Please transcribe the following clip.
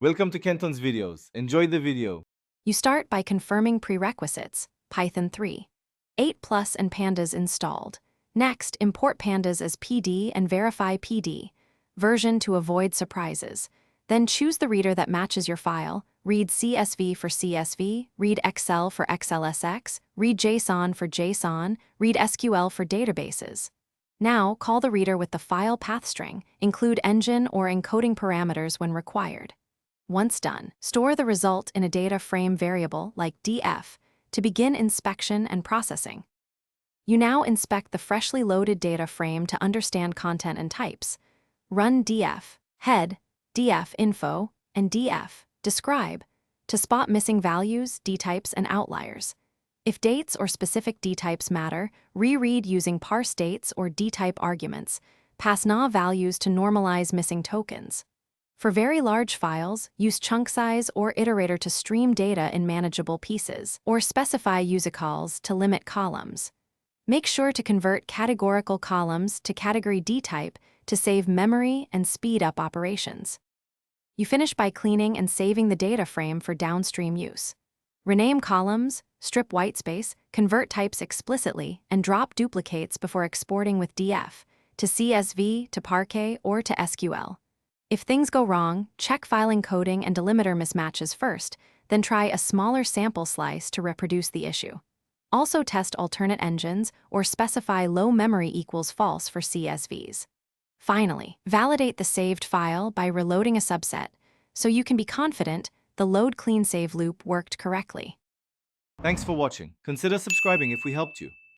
Welcome to Kenton's videos. Enjoy the video. You start by confirming prerequisites, Python 3. 8 Plus and Pandas installed. Next, import Pandas as PD and verify PD version to avoid surprises. Then choose the reader that matches your file, read CSV for CSV, read Excel for XLSX, read JSON for JSON, read SQL for databases. Now, call the reader with the file path string, include engine or encoding parameters when required. Once done, store the result in a data frame variable like df to begin inspection and processing. You now inspect the freshly loaded data frame to understand content and types. Run df head, df info, and df describe to spot missing values, dtypes, and outliers. If dates or specific dtypes matter, reread using parse dates or dtype arguments. Pass na values to normalize missing tokens. For very large files, use chunk size or iterator to stream data in manageable pieces, or specify usicalls to limit columns. Make sure to convert categorical columns to category dtype to save memory and speed up operations. You finish by cleaning and saving the data frame for downstream use. Rename columns, strip whitespace, convert types explicitly, and drop duplicates before exporting with df to CSV, to Parquet, or to SQL. If things go wrong, check file encoding and delimiter mismatches first, then try a smaller sample slice to reproduce the issue. Also test alternate engines or specify low memory equals false for CSVs. Finally, validate the saved file by reloading a subset, so you can be confident the load clean save loop worked correctly. Thanks for watching. Consider subscribing if we helped you.